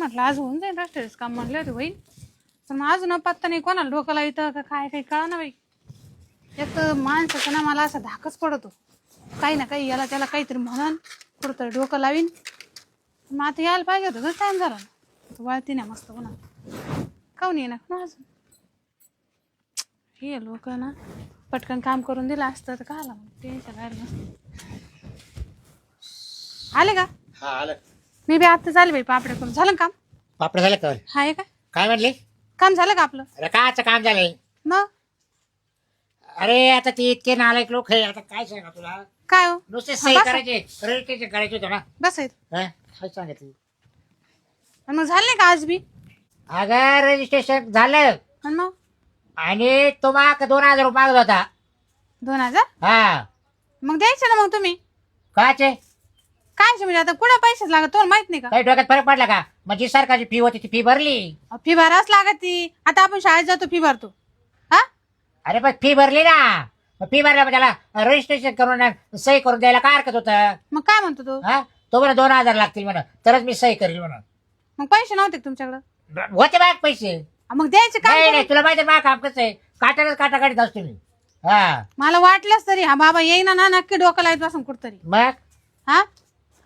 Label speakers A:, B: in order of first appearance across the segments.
A: म्हटलं आज होऊन जाईल रस्त्याच काम म्हणले होते होईल पण मग अजून पत्ता नाही कोणाला डोकं लावितं का काय काही कळा ना बाई. एक तर माणसाचं ना मला असा धाकच पडतो काही ना काही याला त्याला काहीतरी म्हणून कुठंतरी डोकं लावीन. मग आता यायला पाहिजे होतं तर टाइम झाला ना वळती ना मस्त कोणा काऊन ये ना अजून हे लोक ना पटकन काम करून दिलं असतं तर का आला मग टेन्शन बाहेर नसतं. आले का?
B: हा आलं.
A: मी बी आता झाले बाई पापड्या करून झालं काम.
B: पापड झालं का?
A: हाय का
B: काय म्हणले?
A: काम झालं का आपलं?
B: अरे कायचं काम झालंय?
A: मग
B: अरे आता ते इतके नालायक लोक आहे, आता काय सांगा तुला.
A: काय हो
B: नुसते
A: हा,
B: सही
A: बसा.
B: करायचे, रजिस्ट्रेशन करायचे होतं ना.
A: बस आहेत
B: हा? काय सांगितलं?
A: आणि मग झालं नाही का आज बी?
B: अगं रजिस्ट्रेशन झालं
A: आणि मग
B: आणि तो माग 2000 रुपये मागत होता.
A: 2000
B: हा
A: मग द्यायचे ना मग तुम्ही.
B: काचे
A: काय म्हणजे आता कुठं पैसेच लागत तुम्हाला माहित नाही का?
B: काही डोक्यात फरक पडला का? म्हणजे सरकारची फी होती ती फी भरली.
A: फी भरावच लागत ती. आता आपण शाळेत जातो फी भरतो. हा
B: अरे पण फी भरली ना, फी भरल्या त्याला रजिस्ट्रेशन करून सही करून द्यायला काय हरकत होतं?
A: मग काय म्हणतो तो?
B: हा तो म्हणा 2000 लागतील म्हणा तरच मी सही करेल म्हणा.
A: मग पैसे नव्हते का तुमच्याकडे?
B: होते बाग पैसे.
A: मग द्यायचे
B: नाही
A: काय?
B: नाही तुला माहिती माझं काम कसं आहे, काटाच काटा काढत असतो मी. हा
A: मला वाटलंच तरी हा बाबा येईना ना नक्की डोकं लाईत बसून कुठतरी.
B: मग
A: हा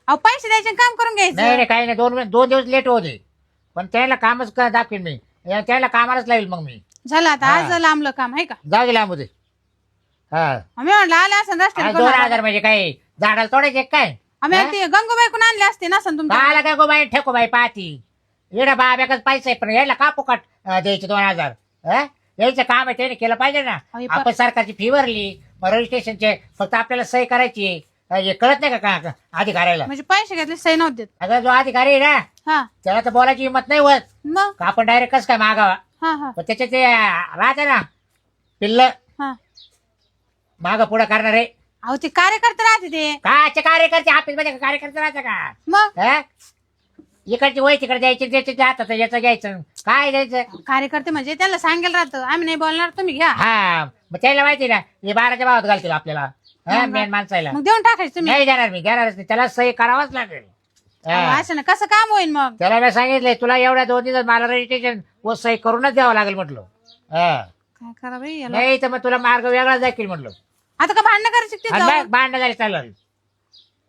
A: अहो पैसे द्यायचे आणि काम करून
B: नाही
A: घ्यायचं.
B: नाही काही नाही, दोन दिवस लेट होते पण त्याला कामच दाखवेन मी, त्याला कामालाच लावेल मग मी.
A: झालं आता
B: हा.
A: आज लांबलं काम आहे का?
B: जाऊ दे लांबू दे. हा
A: आम्ही म्हटलं आले असं रस्त्याने
B: आणि
A: कोण
B: 2000
A: आलं.
B: म्हणजे काय झाडाला तोडायचे काय?
A: आम्ही
B: हा?
A: ते गंगूबाईकून आणले असते नसन तुमच्या.
B: आला काय गो बाई ठेको बाई पाहती येडा बाब्याकच पैसे आहे पण यायला का फुकट द्यायचे 2000? यायचं काम आहे त्याने केलं पाहिजे ना.
A: अरे
B: आपण सरकारची फी भरली मग रजिस्ट्रेशनचे फक्त आपल्याला सही करायची. हे कळत नाही का अधिकाऱ्याला?
A: म्हणजे पैसे घेतले सही नव्हते देत.
B: अगं जो अधिकारी आहे ना
A: हा
B: त्याला तर बोलायची हिंमत नाही होत
A: मग
B: का आपण डायरेक्ट कसं काय मागावा.
A: हा हा
B: पण त्याचे ते राहते ना पिल्ल
A: हा
B: माग पुढं करणारे
A: अहो ते कार्यकर्ते राहते ते.
B: काचे कार्यकर्ते ऑफिस मध्ये कार्यकर्ते राहते का?
A: मग
B: हा? इकडची वय तिकडे द्यायची त्याच्या हातात याचं घ्यायचं काय द्यायचं.
A: कार्यकर्ते म्हणजे त्याला सांगेल राहतं आम्ही नाही बोलणार तुम्ही घ्या.
B: हा मग त्याला माहिती ना हे 12च्या भावात घालतील आपल्याला. हा मेन माणसाला
A: मग देऊन टाकायचं तुम्ही.
B: नाही देणार मी, देणारच नाही. त्याला सही करावाच लागेल. हा.
A: अहो, असं ना कसं काम होईल मग?
B: त्याला मी सांगितलंय तुला एवढ्या 2 दिवसात मला रजिस्ट्रेशन व सही करूनच द्यावं लागेल म्हटलं. हा
A: काय करा बाई याला.
B: नाही तर मग तुला मार्ग वेगळा दाखील म्हटलं.
A: आता का भांडणं करायची ते जाऊन?
B: भांडण झाले चालेल.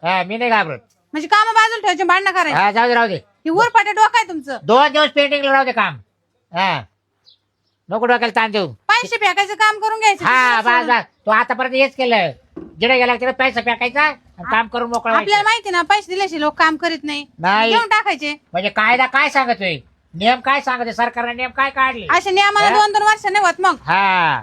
B: हा मी नाही घाबरत.
A: म्हणजे काम बाजूला ठेवायचे भांडणं करायची?
B: हा जाऊ दे राहू दे.
A: ही उरपाटे डोकं आहे तुमचं.
B: 2 दिवस पेंटिंगला राहू दे काम. हा नको डोक्याला ताण देऊ.
A: पैसे फेकायचं काम करून घ्यायचं.
B: हा
A: दुसरं
B: बस
A: सोडून.
B: बस तो आतापर्यंत हेच केलं. जिडे गेला तिकडे पैसा फेकायचा आणि काम करून मोकळा
A: आपल्याला
B: व्हायचं.
A: माहिती ना पैसे दिल्याशी लोक काम करीत नाही.
B: नाही.
A: देऊन टाकायचे.
B: म्हणजे कायदा काय सांगतोय, नियम काय सांगतोय, सरकारने नियम काय काढले?
A: असे नियमाला
B: हा?
A: 2-2 वर्ष नाही होत. मग
B: हा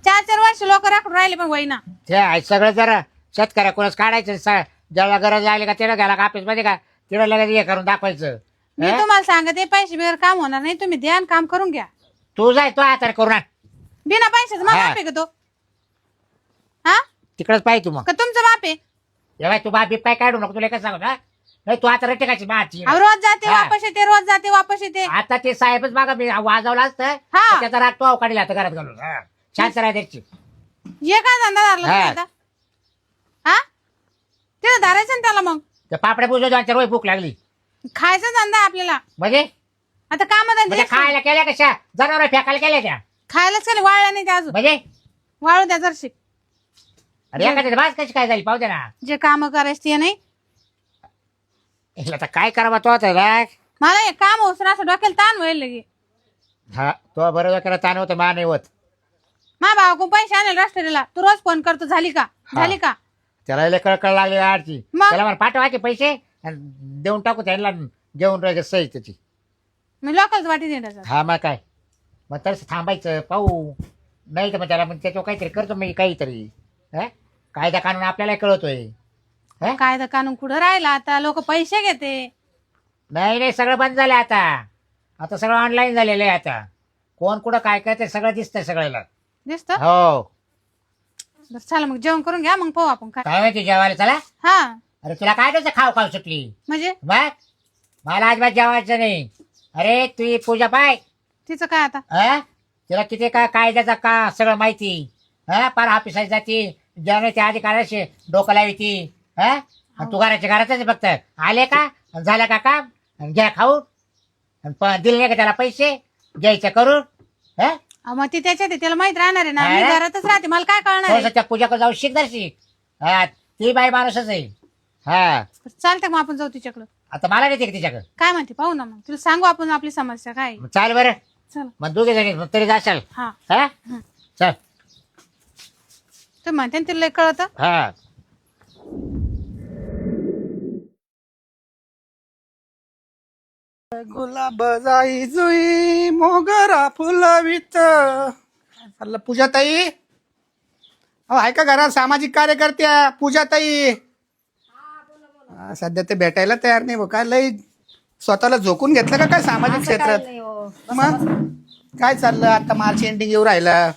A: 4-4 वर्ष लोक राखून राहिले पण होईना.
B: ते आहे सगळं जरा शेतकऱ्या कोणाच काढायचं ज्याला गरज लागली का तिला घ्यायला ऑफिस मध्ये का तिला लगेच हे करून दाखवायचं.
A: मी
B: हा?
A: तुम्हाला सांगते पैसे बिगर काम होणार नाही. तुम्ही द्या आणि काम करून घ्या.
B: तू जाय तो आता करून आण.
A: बिना पैशाचं मग
B: हा.
A: बाप आहे का तो? हा
B: तिकडच पाहिजे तू मग.
A: का तुमचं बाप आहे?
B: बाय तू बाबी पाय काढू नको तुला काय सांगू ना. नाही तू आता रटेकाची माची.
A: अहो, रोज जाते
B: हा.
A: वापस येते, रोज जाते वापस येते.
B: आता ते साहेबच बघा मी वाजवला असतं
A: हा.
B: तर त्याचा राग तो काढला आता घरात घालून. हा. शांत राहायची.
A: हे काय धंदा धरला तुम्ही
B: हा.
A: आता? हा तिथं धरायचं ना त्याला. मग
B: त्या पापड्या बुजव 2-4 रोज भूक लागली
A: खायचा धंदा आहे आपल्याला.
B: म्हणजे
A: आता काम
B: म्हणजे खायला केल्या कशा जनावर फेकायला केल्या त्या
A: खायलाच केलं वाळल्या नाही ते अजून.
B: म्हणजे
A: वाळू द्या जरशी.
B: अरे एखाद्या भास कशी काय झाली पाहू दे ना.
A: जे काम करायचे ते नाही.
B: हिला आता काय करावा तो आता राग.
A: मला हे काम होऊन असं डोक्याला ताण होईल लगे.
B: हा तो बरोबर करा ताण होतं मा नाही होत.
A: मा भावाकडून पैसे आणले राष्ट्रीयला. तू रोज फोन करतो झाली का
B: हा.
A: झाली का?
B: त्याला कळकळ लागली आडची.
A: मग?
B: त्याला मला पाठवायचे पैसे आणि देऊन टाकू त्याला घेऊन राहायचं सही त्याची.
A: मी लोकलच वाटी देण्याचा.
B: हा मग काय मग तसं थांबायचं पाहू. नाही तर मग त्याला मग त्याच्यावर काहीतरी करतो मी काहीतरी. हा कायदा कानून आपल्याला कळतोय. हा
A: कायदा कानून कुठं राहिला आता? लोक पैसे घेते.
B: नाही नाही सगळं बंद झालं आता. आता सगळं ऑनलाईन झालेलं आहे आता. कोण कुठं काय काय ते सगळं दिसतंय सगळ्याला.
A: दिसत.
B: हो
A: चला मग जेवण करून घ्या मग पाहू आपण काय.
B: काय माहिती जेवायला चला.
A: हा
B: अरे तुला काय त्याचं खाऊ खाऊ सुटली
A: म्हणजे
B: बघ. मला अजिबात जेवायचं नाही. अरे तुझी पूजा पाय.
A: तिचं काय आता?
B: हा तिला किती काय कायद्याचा का सगळं माहिती. हा पार ऑफिसात जाती ज्याने त्या अधिकाऱ्याशी डोकं लावी ती. हा आणि तू घराच्या घरातच फक्त आले का झालं का काम आणि घ्या खाऊ. दिले नाही का त्याला पैसे घ्यायचे करून हा
A: अहो, मग ती त्याच्यात आहे, त्याला माहित राहणार आहे ना, मी
B: हा?
A: घरातच राहते, मला काय कळणार आहे?
B: थोडंसं त्या पूजाकडे जाऊ शिक दर्शिक हा ती बाई माणूसच आहे हा
A: चालतंय मग आपण जाऊ तिच्याकडं.
B: आता मला नाही का तिच्याकडे
A: काय म्हणते पाहू ना, मग तिला सांगू आपण आपली समस्या काय आहे.
B: चाल बरं
A: चला.
B: मग दोघे जणी तरी जाशाल
A: हा
B: हा
A: हं.
B: चल
A: ते म्हणते ना तिला लय कळतं.
B: हा
C: गुलाब जाई जुई मोगरा फुलवित चाललं पूजाताई. अहो आहे का घरात सामाजिक कार्यकर्त्या पूजाताई? सध्या ते भेटायला तयार नाही काय लय स्वतःला झोकून घेतलं का काय सामाजिक क्षेत्रात? मग काय चाललं आता मार्च एंडिंग येऊ राहिला,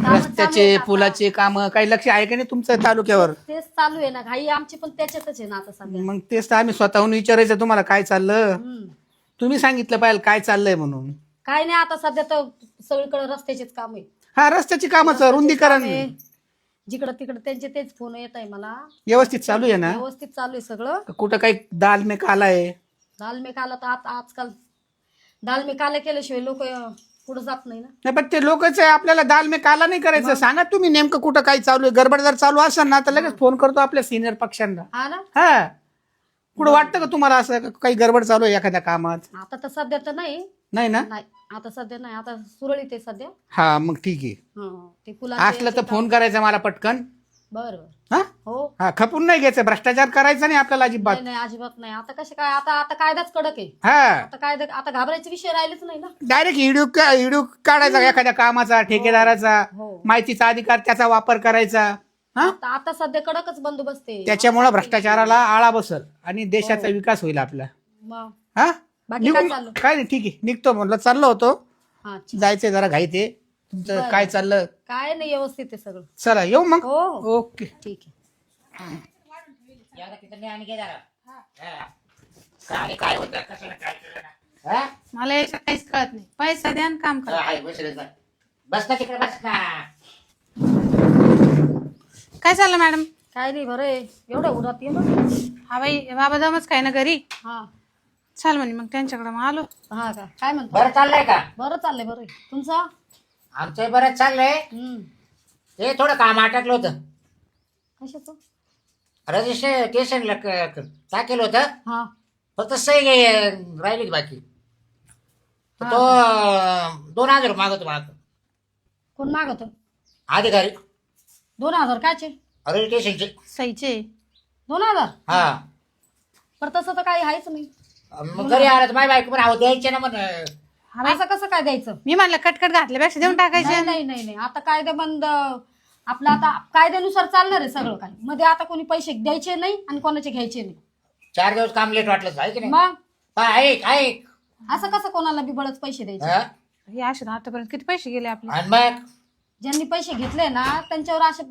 C: रस्त्याचे पुलाचे काम काही लक्ष आहे का नाही तुमचं तालुक्यावर?
D: तेच चालू आहे ना, घाई आमची पण त्याच्यातच आहे ना आता सध्या.
C: मग तेच तर आम्ही स्वतःहून विचारायचं तुम्हाला काय चाललं. तुम्ही सांगितलं पाहिजे काय चाललंय म्हणून.
D: काय नाही आता सध्या तर सगळीकडे रस्त्याचेच काम आहे.
C: हा रस्त्याची कामाचं रुंदीकरण
D: जिकडं तिकडं त्यांचे तेच फोन येत आहे मला.
C: व्यवस्थित चालू आहे ना?
D: व्यवस्थित चालू आहे सगळं.
C: कुठं काही दाल में काला आहे?
D: दाल में काला तर आता आजकाल दाल में काला केल्याशिवाय लोक पुढे जात नाही ना.
C: नाही पण ते लोकच आहे, आपल्याला दाल में काला नाही करायचं. सांगा तुम्ही नेमकं कुठं काय चालू आहे. गडबड जर चालू असेल ना तर लगेच फोन करतो आपल्या सिनियर पक्षांना.
D: हा ना.
C: हा कुठं वाटतं का तुम्हाला असं काही गडबड चालू आहे एखाद्या कामात?
D: आता तर सध्या तर नाही.
C: नाही ना?
D: नाही आता सध्या नाही, आता सुरळीत आहे सध्या.
C: हा मग ठीक आहे.
D: ते
C: असलं तर फोन करायचा मला पटकन.
D: बरं
C: हा
D: हो.
C: हा खपून नाही घ्यायचं, भ्रष्टाचार करायचा नाही आपल्याला अजिबात.
D: नाही नाही अजिबात नाही. आता कसे काय आता आता कायदाच कडक आहे.
C: हा
D: आता कायदा आता घाबरायचे विषय राहिलेच नाही ना.
C: डायरेक्ट व्हिडिओ काढायचा एखाद्या कामाचा, ठेकेदाराचा,
D: हो.
C: माहितीचा अधिकार त्याचा वापर करायचा. हा
D: आता सध्या कडकच बंदोबस्त आहे.
C: त्याच्यामुळे भ्रष्टाचाराला आळा बसल आणि देशाचा विकास होईल आपला.
D: मग
C: हा
D: बाकी
C: निघून
D: काय चाललं?
C: काय नाही ठीक आहे निघतो म्हणलं, चाललो होतो
D: हा अच्छा.
C: जायचंय जरा घाईत आहे. तुमचं
D: बरं.
C: काय चाललं?
D: काय नाही व्यवस्थित आहे सगळं.
C: चला येऊ मग.
D: हो हो.
C: ओके.
D: ठीक आहे.
B: काय होतं कशाला काय केलं ना? हा?
A: मला याचं काहीच कळत नाही. पैसा द्या आणि काम करा.
B: आहे, बसलेच ना. बस ना तिकडे बस ना.
A: काय चाललं मॅडम?
D: काय नाही बरं आहे. एवढं उरात ये ना.
A: हा बाई बाबा जमच काय ना घरी.
D: हा
A: चाल म्हणे मग त्यांच्याकडे मग आलो.
D: हा का काय म्हणतो?
B: बरं चाललंय का?
D: बरं चाललंय बरं आहे. तुमचं?
B: आमचं बरं चाललंय. हे थोडं काम अटकलं होतं.
D: कशाचं?
B: रजिस्ट्रेशनला टाकेलं होतं,
D: हा
B: फक्त सही राहिली बाकी. तर तो 2000 रुपये मागवतो मला
D: कोण मागत?
B: अधिकारी
D: 2000 कायचे?
B: रजिस्ट्रेशनचे.
A: सईचे
D: 2000?
B: हा
D: पण तसं तर काही आहेच नाही.
B: मग घरी आलं तर माझी बायको पण आहो द्यायचे ना म्हण.
D: असं कसं काय द्यायचं?
A: मी म्हणलं कटकट घातल्यापेक्षा देऊन टाकायचे.
D: नाही नाही नाही नाही. आता कायदा बंद. आपलं आता कायद्यानुसार चालणार आहे सगळं काही. मध्ये आता कोणी पैसे द्यायचे नाही आणि कोणाचे घ्यायचे नाही.
B: 4 दिवस काम लेट वाटलं आहे की नाही?
D: मग
B: हा, ऐक ऐक.
D: असं कसं कोणाला बिबळच पैसे द्यायचे?
B: हा?
A: हे असे आतापर्यंत किती पैसे गेले आपले.
B: आणि मग
D: ज्यांनी पैसे घेतले ना त्यांच्यावर असे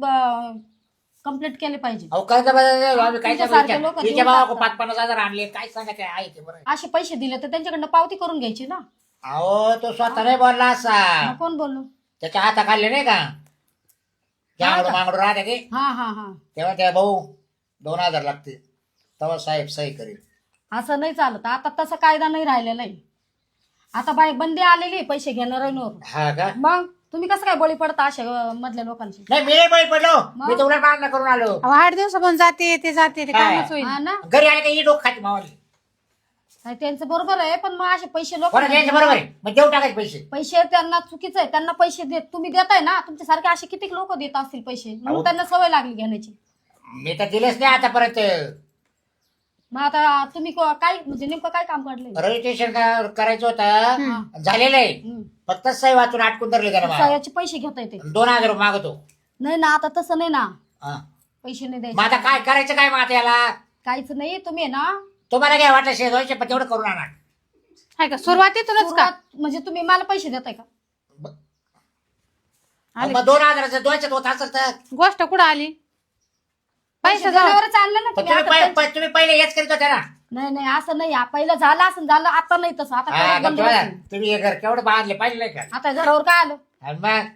D: कंप्लीट केले पाहिजे.
B: अहो कर्ज आम्ही काय
D: तुमच्यासारखे लोकं
B: तिच्या
D: देऊन
B: भावा
D: टाकतात.
B: 50-50 हजार आणले काय सांगायचं आहे ते बरं.
D: असे पैसे दिले तर त्यांच्याकडनं पावती करून घ्यायची ना.
B: अहो तो स्वतः नाही बोलला असा,
D: मग कोण बोललो?
B: त्याच्या हाता खाल्ले नाही का त्यामुळे मागडू राहते ते.
D: हा हा हा.
B: तेव्हा त्या भाऊ 2000 लागते तेव्हा साहेब सही करेल.
D: असं नाही चालत. आता तसा कायदा नाही राहिलेला आहे. आता बाई बंदी आलेली आहे पैसे घेणाऱ्यांवर.
B: हा का?
D: मग तुम्ही कसं काय बळी पडता अशा मधल्या लोकांची?
B: नाही मी नाही बळी पडलो, मी तर उलट मागणं करून आलो.
A: अहो 8 दिवसापासून जाते ते जाते ते
B: काय?
A: कामच होईल.
D: हा ना.
B: घरी आले का ही डोक खाती मावाली.
D: नाही, त्यांचं बरोबर आहे पण मग असे पैसे लोक
B: कोणा घ्यायचं बरोबर आहे मग देऊ टाकायचे पैसे.
D: पैसे त्यांना चुकीचं आहे. त्यांना पैसे देत तुम्ही देताय ना. तुमच्यासारखे असे किती लोक देत असतील पैसे
B: अहो.
D: म्हणून त्यांना सवय लागली घेण्याची.
B: मी तर दिलेच नाही आतापर्यंत.
D: मग आता तुम्ही काय म्हणजे नेमकं काय काम काढलंय?
B: रजिस्ट्रेशन करायचं होतं, झालेलं आहे. फक्त सही वाचून अटकून धरले त्याला मला.
D: सह्याचे पैसे घेता येते?
B: 2000 रुपये मागतो.
D: नाही ना आता तसं नाही ना.
B: हा.
D: पैसे नाही
B: मग आता
D: द्यायचे.
B: काय करायचं काय मग आता याला?
D: काहीच नाही. तुम्ही आहे ना
B: तुम्हाला काय वाटलं शेजवायचे पण तेवढं करून आणा.
A: आहे का सुरुवातीतूनच का?
D: सुरुवात म्हणजे तुम्ही मला पैसे देताय का?
B: मग 2000 द्वायचं होत असेल तर
A: गोष्ट कुठं आली? पैसे जाऊ
D: दिल्यावरच आणलं ना
B: पण
D: तुम्ही.
B: तुम्ही
D: आता
B: पण तुम्ही पहिले हेच करीत होते ना.
D: नाही नाही असं नाही. पहिलं झालं असं झालं. आता नाही तसं. आता
B: हा,
D: कडक बंदोबस्त आहे.
B: तुम्ही हे घर केवढं बांधले पाहिजे नाही का?
D: आता घरावर काय आलं?
B: आणि मग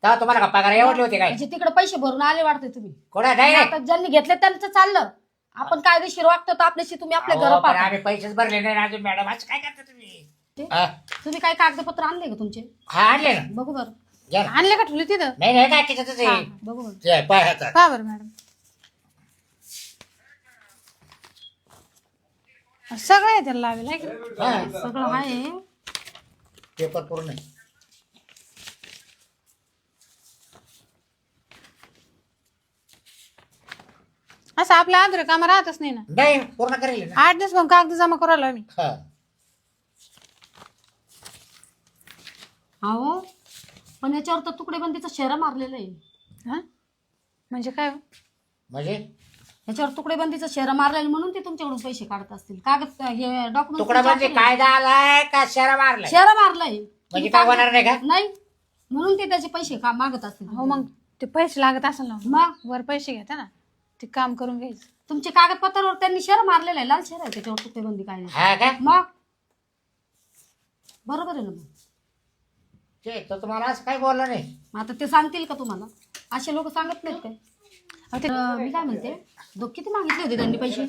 B: तेव्हा तुम्हाला का पगार एवढले होते काय?
D: म्हणजे तिकडे पैसे भरून आले वाटते तुम्ही.
B: कोणा नाही
D: आता ज्यांनी घेतले त्यांचं चाललं. आपण कायदेशीर वागतो तर आपल्याशी तुम्ही आपल्या
B: अहो,
D: घर
B: पण
D: पाहता.
B: आम्ही पैसेच भरले नाही अजून मॅडम असं काय करता तुम्ही?
D: ते
B: हा
D: तुम्ही काय कागदपत्र आणले का तुमचे?
B: हा, आणले ना.
D: बघू बरं.
B: घ्या ना.
A: आणले का ठेवले तिथं?
B: नाही नाही काय त्याच्यातच
D: हा,
B: आहे.
D: बघू बरं.
B: ते आहे, पाय हातात.
A: का बरं मॅडम? सगळं आहे त्याला लावेल आहे का?
B: हा,
D: सगळं आहे.
B: पेपर पूर्ण आहे.
A: असं आपल्या आधार कामं राहतच नाही ना.
B: नाही पूर्ण करेल ना.
A: 8 दिवस मग कागद जमा करायला आम्ही.
B: हा
D: हो, पण याच्यावर तर तुकडेबंदीचा शेरा मारलेला आहे.
A: हा म्हणजे काय हो?
B: म्हणजे
D: याच्यावर तुकडेबंदीचा शेरा मारलेला म्हणून ते तुमच्याकडून पैसे काढत असतील. कागद हे
B: तुकडा म्हणजे
D: डॉक्युमेंट
B: कायदा आलाय का शेरा मारलाय?
D: शेरा मारलाय.
B: म्हणजे काय होणार नाही का?
D: नाही, म्हणून ते त्याचे पैसे मागत असतील.
A: हो मग ते पैसे लागत असेल ना.
D: मग
A: वर पैसे घेता ना, ते काम करून घ्यायचं.
D: तुमच्या कागदपत्रावर त्यांनी शेरा मारलेला आहे, लाल शेरा आहे त्याच्यावर तुकडेबंदी काय नाही.
B: हा का?
D: मग बरोबर आहे ना. मग
B: ते तर तुम्हाला असं काही बोललं नाही.
D: मग आता ते सांगतील का तुम्हाला? असे लोक सांगत नाहीत काय? मी काय म्हणते, किती मागितले होते त्यांनी पैसे?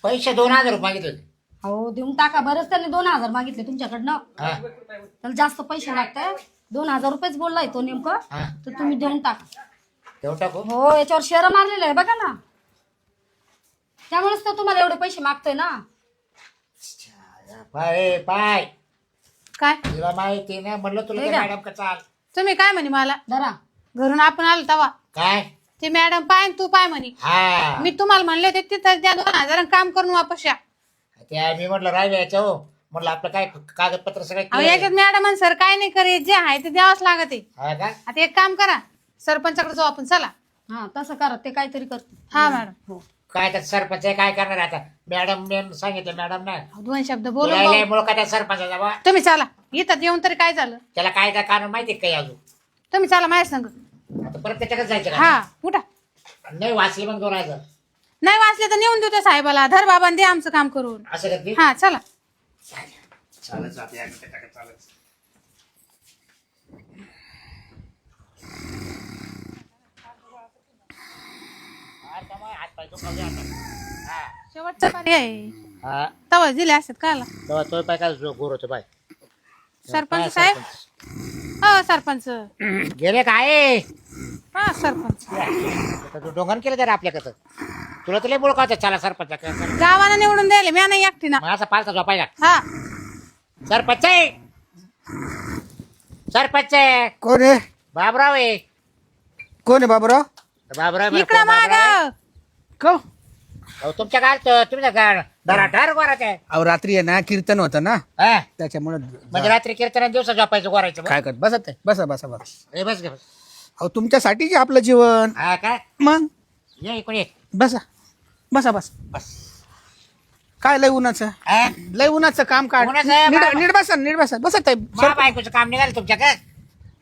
B: पैसे 2000 रुपये मागितले होते.
D: हो, देऊन टाका. बरंच त्यांनी 2000 मागितले तुमच्याकडनं.
B: हा
D: त्याला जास्त पैसे लागतात. 2000 रुपयेच बोललाय तो नेमकं.
B: हा
D: तर तुम्ही देऊन टाका.
B: देऊ टाकू.
D: हो, याच्यावर शेअर मारलेलं आहे बघा ना. त्यामुळेच तर तुम्हाला एवढे पैसे मागतोय ना.
B: पाय पाय
A: काय
B: तुला माहिती नाही म्हणलं तुला
D: हे
B: ते
D: घ्या.
B: मॅडम का चाल
A: तुम्ही काय म्हणे मला
D: धरा.
A: घरून आपण आलो तवा
B: काय?
A: ते मॅडम पाय आणि तू पाय म्हणे.
B: हा
A: मी तुम्हाला म्हणले होते तिथं द्या 2000 आणि काम करून वापस या.
B: ते मी म्हटलं राहिले याच्या हो म्हटलं आपलं काय कागदपत्र सगळे
A: अहो
B: clear आहे.
A: याच्यात मॅडम सर काय नाही करे, जे आहे ते द्यावंच लागत आहे.
B: हा का?
A: आता एक काम करा, सरपंचाकडे जाऊ आपण. चला.
D: हा, तसं करा. ते काहीतरी करते.
A: हा मॅडम.
D: हो.
B: काय त्या सरपंच आहे, काय करणार आता? मॅडम मी सांगितलं मॅडम ना
A: अहो, 2 शब्द बोलून पाहू.
B: मुळे का त्या सरपंचाचा बा
A: तुम्ही चला. इथं येऊन तरी काय झालं?
B: त्याला काय काय कानून माहिती काही अजून?
A: तुम्ही चला माझ्या संग.
B: आता परत त्याच्याकडे जायचं का?
A: हा उठा.
B: नाही वाचली मग 2000
A: नाही वाचले तर नेऊन देऊ त्या साहेबाला. धर बाबा दे आमचं काम करून.
B: असं करते.
A: हा चला.
B: चालत जाते त्याच्याकडे चालत. हात पाय दुखावले आता. हा.
A: शेवटचा पर्याय आहे.
B: हा
A: तवा दिले असतात काला.
B: तेव्हा तो पाय काय गोर होतो पाय.
A: सरपंच साहेब. हो सरपंच.
B: गेले काय?
A: हा सरपंच.
B: तू डोंगण केलं जरा आपल्याकडं. तुला तुला बोल का चला सरपंच
A: गावाला निवडून द्यायला मी नाही एकटी ना.
B: मग असा पालता झोपायला.
A: हा
B: सरपंच आहे. सरपंच आहे.
C: कोण आहे?
B: बाबराव आहे.
C: कोण आहे बाबूराव?
B: बाबराव आहे.
A: इकडं माग.
C: को
B: अहो, तुमच्या गाल तुमच्या गाड धराठार गोरात आहे.
C: अहो रात्री आहे ना कीर्तन होतं ना,
B: हा?
C: त्याच्यामुळे
B: म्हणजे रात्री कीर्तन दिवसा झोपायचं गोरायचं.
C: काय करत बसत आहे. बसा बसा बसा.
B: ए, बस घे बस.
C: अहो तुमच्यासाठीच आहे आपलं जीवन.
B: हा काय?
C: मग
B: ये इकडे ये.
C: बसा बसा बस.
B: बस.
C: काय लय उन्हाचं?
B: हा?
C: लय उन्हाचं काम काढ.
B: उन्हाचं आहे,
C: नीट
B: बाबा.
C: नीट बसा नीट बसा. बसत आहे.
B: मा बायकोचं काम निघालं तुमच्याकडे.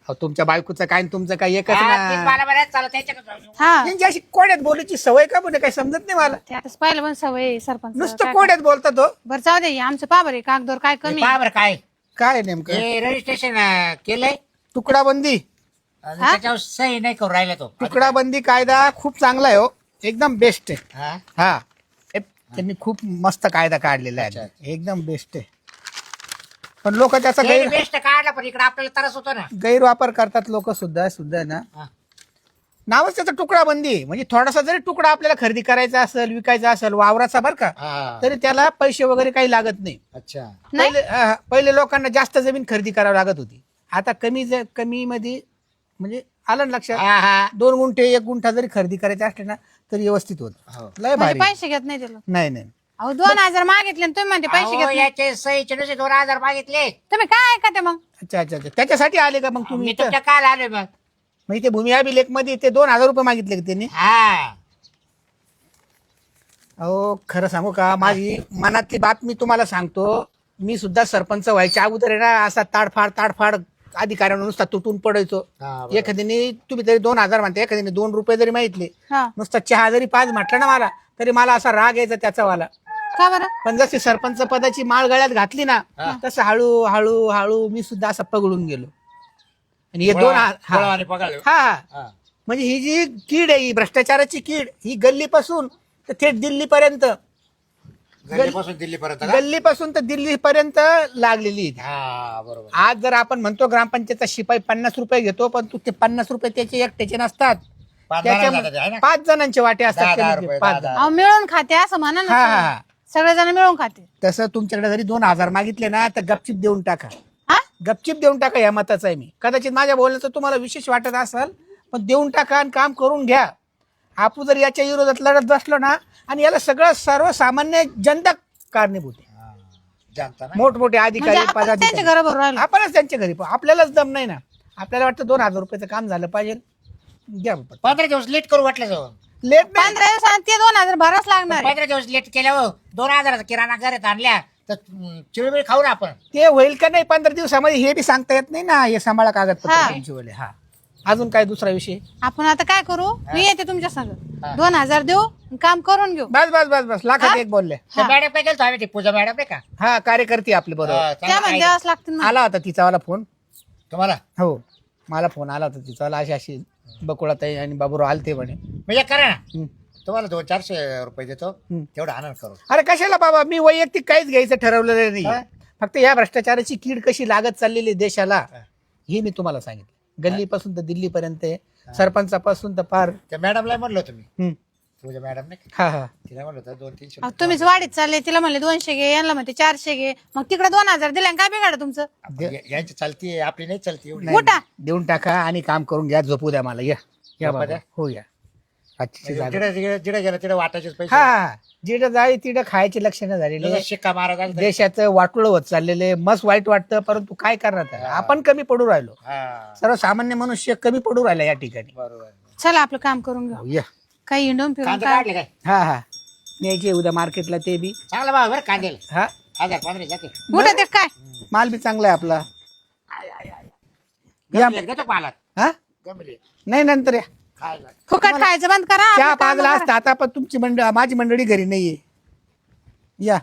C: अहो तुमच्या बायकोचं काय आणि तुमचं काय एकच ना.
B: मला बऱ्याच चालत त्याच्याकडे जाऊ.
A: हा
C: यांची अशी कोड्यात बोलायची सवय का म्हणे काही समजत नाही मला.
A: ते आताच पाहिलं पण सवय आहे सरपंच.
C: नुसतं
A: काय
C: कोड्यात बोलतात हो.
A: बरं जाऊ दे आमचं पाबर आहे कागदोर काय कमी
B: पहा बरं काय
C: काय नेमकं
B: हे रजिस्ट्रेशन केलंय
C: तुकडाबंदी
B: आणि त्याच्यावर सही नाही करू राहिला तो.
C: तुकडाबंदी कायदा खूप चांगला आहे हो. एकदम बेस्ट आहे.
B: हा?
C: हा त्यांनी खूप मस्त कायदा काढलेला
B: अच्छा.
C: आहे. एकदम बेस्ट आहे. पण लोक त्याचा
B: ते बेस्ट काढला पण इकडे आपल्याला त्रास होतो ना.
C: गैरवापर करतात लोक सुद्धा ना.
B: हा.
C: नावच त्याचा तुकडाबंदी आहे. म्हणजे थोडासा जरी तुकडा आपल्याला खरेदी करायचा असेल विकायचा असेल वावराचा बरं का,
B: हा.
C: तरी त्याला पैसे वगैरे काही लागत नाही.
B: अच्छा.
C: पहिले लोकांना जास्त जमीन खरेदी करावी लागत होती. आता कमी मध्ये म्हणजे आलं ना लक्षात.
B: हा हा
C: 2 गुंठे 1 गुंठा जरी खरेदी करायचे असले ना तरी व्यवस्थित होत.
B: हो.
C: लय
A: म्हणजे
C: भारी.
A: पैसे घेत नाही त्याला.
C: नाही
A: अहो 2000 मागितले आणि तुम्ही म्हणते पैसे
B: अहो,
A: घेत नाही.
B: याचे सहीचे नुसते 2000 मागितले.
A: तुम्ही काय ऐका ते मग.
C: अच्छा अच्छा अच्छा. त्याच्यासाठी आले का मग
B: मी
C: तुम्ही इथं?
B: तुमच्या काल आलोय मग.
C: मग इथे भूमी अभिलेख मध्ये ते 2000 रुपये मागितले का त्यांनी?
B: हा
C: अहो खरं सांगू का, माझी मनातली बात मी तुम्हाला सांगतो. मी सुद्धा सरपंच व्हायच्या अगोदर आहे ना असा ताडफाड अधिकाऱ्यांना नुसता तुटून पडायचो.
B: हा, बरोबर.
C: एखाद्याने तुम्ही तरी 2000 म्हणता, एखाद्याने 2 रुपये जरी मागितले,
A: हा
C: नुसता चहा जरी 5 म्हटलं ना मला, तरी मला असा राग यायचा त्याचा वाला.
A: का बरं.
C: पण जशी सरपंच पदाची माळ गळ्यात घातली ना, तसं हळू मी सुद्धा असा पगळून गेलो. आणि हे 2
B: गोळावाने पगाळले.
C: हा
B: हा.
C: म्हणजे ही जी कीड आहे, ही भ्रष्टाचाराची कीड, ही गल्लीपासून तर थेट दिल्लीपर्यंत
B: गल्लीपासून दिल्लीपर्यंत का?
C: गल्लीपासून तर दिल्लीपर्यंत लागलेली आहे.
B: हा बरोबर.
C: आज जर आपण म्हणतो ग्रामपंचायतचा शिपाई 50 रुपये घेतो, पण तू ते 50 रुपये त्याचे एकट्याचे नसतात.
B: 5
C: त्याच्या
B: जणांचे आहे ना?
C: 5 जणांचे वाटे असतात.
B: 10,000
C: त्यामध्ये
B: रुपये,
C: 5
B: 10,000.
A: अहो मिळून खाते असं म्हणा
C: हा हा
A: ना
C: हा.
A: सगळेजण मिळून खाते.
C: तसं तुमच्याकडे जरी 2,000 मागितले ना तर गपचिप देऊन टाका.
A: हा
C: गपचिप देऊन टाका, या मताचा आहे मी. कदाचित माझ्या बोलण्याचं तुम्हाला विशेष वाटत असेल, पण देऊन टाका आणि काम करून घ्या. आपण जर याच्या विरोधात लढत बसलो ना, आणि याला सगळं सर्वसामान्य जनता कारणीभूत आहे.
B: हा. जनता ना?
C: मोठमोठे
A: म्हणजे
C: अधिकारी
A: आपण त्यांच्या
C: पदाधिकारी
A: घराबरोबर राहिलो.
C: आपणच त्यांच्या घरी पाहू. आपल्यालाच दम नाही ना. आपल्याला वाटतं 2,000 रुपयाचं काम झालं पाहिजे, घ्या बाबा.
B: 15 दिवस लेट करू वाटलं जाऊन.
C: लेट नाही.
A: 15 दिवसात ते 2,000 भराच लागणार आहे.
B: 15 दिवस लेट केल्यावर 2,000 किराणा घरात आणल्या तर चिळबिळ खाऊ ना आपण.
C: ते होईल का नाही 15 दिवसामध्ये हे बी सांगता येत नाही ना. हे सांभाळा कागदपत्र
A: हा.
C: तुमचे वाले. हा, अजून काय दुसरा विषय?
A: आपण आता काय करू, मी येते तुमच्या संग 2,000 देऊ आणि काम करून घेऊ.
C: बस बस बस बस, लाखात एक बोलले.
B: त्या मॅडम काय गेलतो आम्ही, ती पूजा मॅडम नाही का?
C: हा, कार्यकर्ते आपले बरोबर.
B: हा,
A: त्या
B: चांगलं
A: म्हणजे
B: आहे.
A: द्यावाच लागतील मला.
C: आला होता तिचावाला फोन.
B: तुम्हाला
C: हो, मला फोन आला होता तिचावाला. अशी अशी बकुळाताई आणि बाबूराव आलते म्हणे.
B: म्हणजे करा ना,
C: हं.
B: तुम्हाला 200-400 रुपये देतो,
C: हं.
B: तेवढा आनंद करू.
C: अरे कशाला बाबा, मी वैयक्तिक काहीच घ्यायचं ठरवलेलं नाही.
B: हा?
C: फक्त या भ्रष्टाचाराची कीड कशी लागत चाललेली देशाला, हे मी तुम्हाला सांगितलं. गल्लीपासून तर दिल्लीपर्यंत आहे. सरपंचापासून तर फार.
B: त्या मॅडमला म्हणलो तुम्ही,
C: हं.
B: पूजा मॅडम नाही का?
C: हा हा.
B: तिला म्हणलं होतं 200-300
A: अहो, तुम्हीच वाढीत चालले. तिला म्हणले 200 घे, यांना म्हणते 400 घे. मग तिकडे 2,000 दिले आणि काय बिघाड तुमचं?
B: यांची चालती आपली नाही चालती एवढी.
C: नाही,
A: मोठा.
C: देऊन टाका आणि काम करून घ्या. झोपू द्या मला. या या
B: झोपू
C: बाबा.
B: द्या?
C: हो या. आजची जागा.
B: जिडे गेलं तिडे वाटायचेच पैसे.
C: हा हा. जिडं जाई तिडं खायचे लक्षणं झालेले.
B: जसं शिक्का मारा झाला तरी.
C: देशाचं वाटोळं होत चाललेले. मस्त वाईट वाटतं, परंतु काय करणार आहे? आपण कमी पडू राहिलो.
B: हा
C: सर्वसामान्य मनुष्य कमी पडू राहिला या ठिकाणी.
B: बरोबर.
A: चला आपलं काम करून घेऊ.
C: या.
A: काही हिंडून फिरून
B: कांदे
A: काय
B: काढले काय?
C: हा हा. न्यायचे उद्या मार्केटला ते बी.
B: चांगला भाव बरं कांद्याला.
C: हा,
B: 1,000-15 जाते.
A: कुठं ते काय
C: माल बी चांगला आहे आपला. या.
B: गमले देतो पालात.
C: हा,
B: गमले
C: नाही नंतर या.
B: खायला.
A: फुकट खायचं बंद करा.
C: चहा
A: आपलं काम
C: पाजला
A: करा.
C: असता आता, पण तुमची माझी मंडळी घरी नाहीये. या.